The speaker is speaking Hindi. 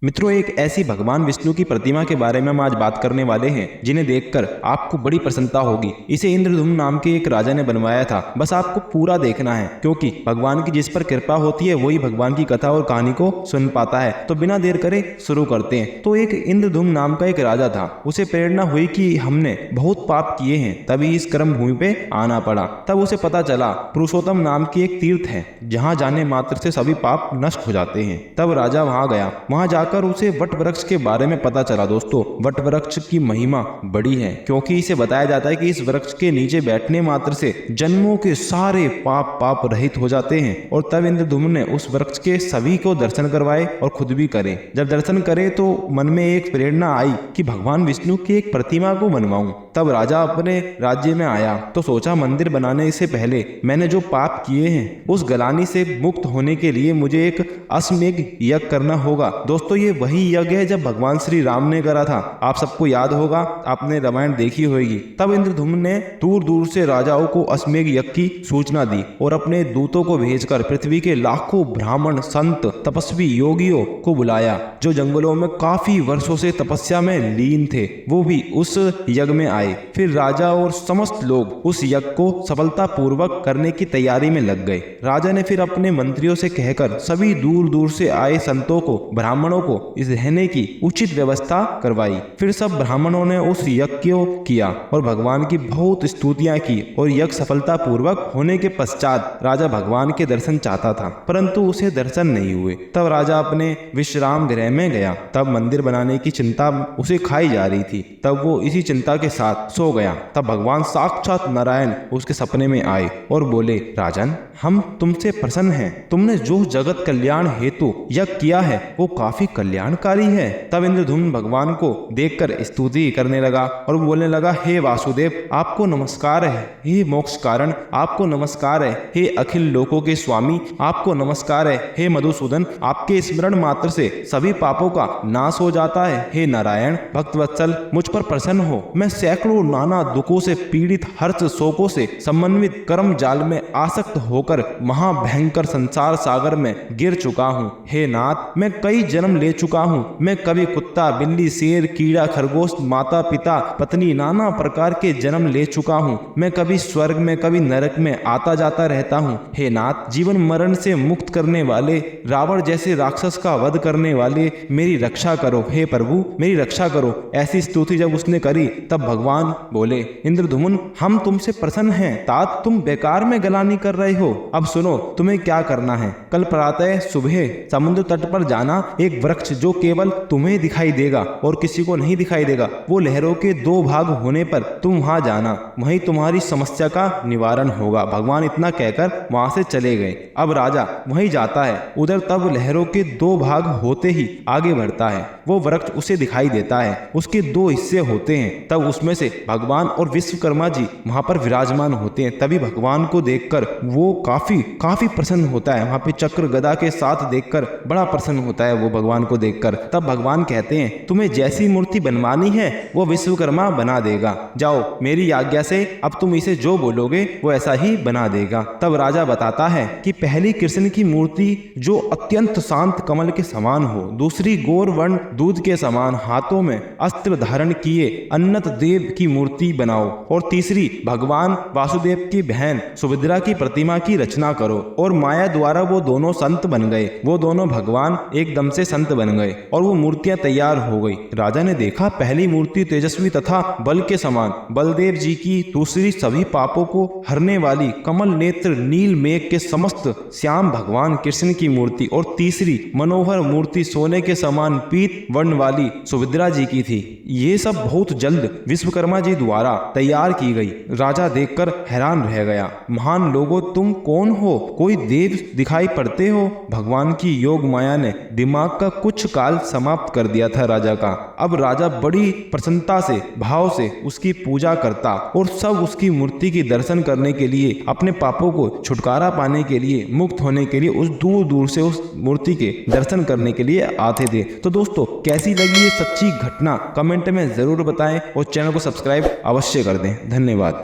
मित्रों, एक ऐसी भगवान विष्णु की प्रतिमा के बारे में हम आज बात करने वाले हैं जिन्हें देखकर आपको बड़ी प्रसन्नता होगी। इसे इंद्रधुम्न नाम के एक राजा ने बनवाया था। बस आपको पूरा देखना है, क्योंकि भगवान की जिस पर कृपा होती है वही भगवान की कथा और कहानी को सुन पाता है। तो बिना देर करे शुरू करते हैं। तो एक इंद्रधुम्न नाम का एक राजा था। उसे प्रेरणा हुई कि हमने बहुत पाप किए हैं, तभी इस कर्म भूमि पे आना पड़ा। तब उसे पता चला पुरुषोत्तम नाम की एक तीर्थ है जहाँ जाने मात्र से सभी पाप नष्ट हो जाते हैं। तब राजा वहां गया। वहां जाकर उसे वट वृक्ष के बारे में पता चला। दोस्तों, वट वृक्ष की महिमा बड़ी है, क्योंकि इसे बताया जाता है कि इस वृक्ष के नीचे बैठने मात्र से जन्मों के सारे पाप रहित हो जाते हैं। और तब इंद्रधुम्न ने उस वृक्ष के सभी को दर्शन करवाए और खुद भी करे। जब दर्शन करे तो मन में एक प्रेरणा आई कि भगवान विष्णु की एक प्रतिमा को बनवाऊं। तब राजा अपने राज्य में आया तो सोचा, मंदिर बनाने से पहले मैंने जो पाप किए हैं उस गलानी से मुक्त होने के लिए मुझे एक अश्वमेध यज्ञ करना होगा। दोस्तों, ये वही यज्ञ है जब भगवान श्री राम ने करा था। आप सबको याद होगा, आपने रामायण देखी होगी। तब इंद्रधुम्न ने दूर दूर से राजाओं को अश्वमेध यज्ञ की सूचना दी और अपने दूतों को भेजकर पृथ्वी के लाखों ब्राह्मण, संत, तपस्वी, योगियों को बुलाया जो जंगलों में काफी वर्षों से तपस्या में लीन थे। वो भी उस यज्ञ में आए। फिर राजा और समस्त लोग उस यज्ञ को सफलता पूर्वक करने की तैयारी में लग गए। राजा ने फिर अपने मंत्रियों से कहकर सभी दूर दूर से आए संतों को, ब्राह्मणों को इस रहने की उचित व्यवस्था करवाई। फिर सब ब्राह्मणों ने उस यज्ञ को किया और भगवान की बहुत स्तुतियां की। और यज्ञ सफलता पूर्वक होने के पश्चात राजा भगवान के दर्शन चाहता था, परंतु उसे दर्शन नहीं हुए। तब राजा अपने विश्राम गृह में गया। तब मंदिर बनाने की चिंता उसे खाई जा रही थी। तब वो इसी चिंता के साथ सो गया। तब भगवान साक्षात नारायण उसके सपने में आए और बोले, राजन, हम तुमसे प्रसन्न हैं। तुमने जो जगत कल्याण हेतु यज्ञ किया है वो काफी कल्याणकारी है। तब इंद्रधुम्न भगवान को देखकर स्तुति करने लगा और बोलने लगा, हे वासुदेव, आपको नमस्कार है। हे मोक्ष कारण, आपको नमस्कार है। हे अखिल लोकों के स्वामी, आपको नमस्कार है। हे मधुसूदन, आपके स्मरण मात्र से सभी पापों का नाश हो जाता है। हे नारायण भक्तवत्सल, मुझ पर प्रसन्न हो। मैं सैकड़ों नाना दुखों से पीड़ित, हर्ष शोकों से समन्वित कर्म जाल में आसक्त होकर महाभयंकर संसार सागर में गिर चुका हूँ। हे नाथ, मैं कई जन्म ले चुका हूँ। मैं कभी कुत्ता, बिल्ली, शेर, कीड़ा, खरगोश, माता पिता, पत्नी, नाना प्रकार के जन्म ले चुका हूँ। मैं कभी स्वर्ग में, कभी नरक में आता जाता रहता हूँ। हे नाथ, जीवन मरण से मुक्त करने वाले, रावण जैसे राक्षस का वध करने वाले, मेरी रक्षा करो। हे प्रभु, मेरी रक्षा करो। ऐसी स्तुति जब उसने करी तब भगवान बोले, इंद्रधुम्न, हम तुमसे प्रसन्न हैं। तात, तुम बेकार में गलानी कर रहे हो। अब सुनो, तुम्हें क्या करना है। कल प्रातः सुबह समुद्र तट पर जाना। एक वृक्ष जो केवल तुम्हें दिखाई देगा और किसी को नहीं दिखाई देगा, वो लहरों के दो भाग होने पर तुम वहां जाना। वहीं तुम्हारी समस्या का निवारण होगा। भगवान इतना कहकर वहां से चले गए। अब राजा वहीं जाता है उधर। तब लहरों के दो भाग होते ही आगे बढ़ता है। वो वृक्ष उसे दिखाई देता है। उसके दो हिस्से होते हैं। तब उसमें से भगवान और विश्वकर्मा जी वहां पर विराजमान होते हैं। तभी भगवान को देखकर वो काफी प्रसन्न होता है। वहां पे चक्र गदा के साथ देखकर बड़ा प्रसन्न होता है वो भगवान को देखकर। तब भगवान कहते हैं, तुम्हें जैसी मूर्ति बनवानी है वो विश्वकर्मा बना देगा। जाओ, मेरी आज्ञा से अब तुम इसे जो बोलोगे वो ऐसा ही बना देगा। तब राजा बताता है कि पहली कृष्ण की मूर्ति जो अत्यंत शांत कमल के समान हो, दूसरी गौर वर्ण दूध के समान हाथों में अस्त्र धारण किए अन्नत देव की मूर्ति बनाओ, और तीसरी भगवान वासुदेव की बहन सुभद्रा की प्रतिमा की रचना करो। और माया द्वारा वो दोनों संत बन गए। वो दोनों भगवान एकदम से संत बन गए और वो मूर्तियां तैयार हो गई। राजा ने देखा पहली मूर्ति तेजस्वी तथा बल के समान बलदेव जी की, दूसरी सभी पापों को हरने वाली कमल नेत्र नील मेघ के समस्त श्याम भगवान कृष्ण की मूर्ति, और तीसरी मनोहर मूर्ति सोने के समान पीत वर्ण वाली सुभद्रा जी की थी। ये सब बहुत जल्द विश्वकर्मा जी द्वारा तैयार की गई। राजा देखकर हैरान रह गया। महान लोगों, तुम कौन हो? कोई देव दिखाई पड़ते हो? भगवान की योग माया ने दिमाग का कुछ काल समाप्त कर दिया था राजा का। अब राजा बड़ी प्रसन्नता से, भाव से उसकी पूजा करता और सब उसकी मूर्ति की दर्शन करने के लिए, अपने पापों को छुटकारा पाने के लिए, मुक्त होने के लिए उस दूर दूर से उस मूर्ति के दर्शन करने के लिए आते थे। तो दोस्तों, कैसी लगी ये सच्ची घटना कमेंट में जरूर बताएं और चैनल को सब्सक्राइब अवश्य कर दें। धन्यवाद।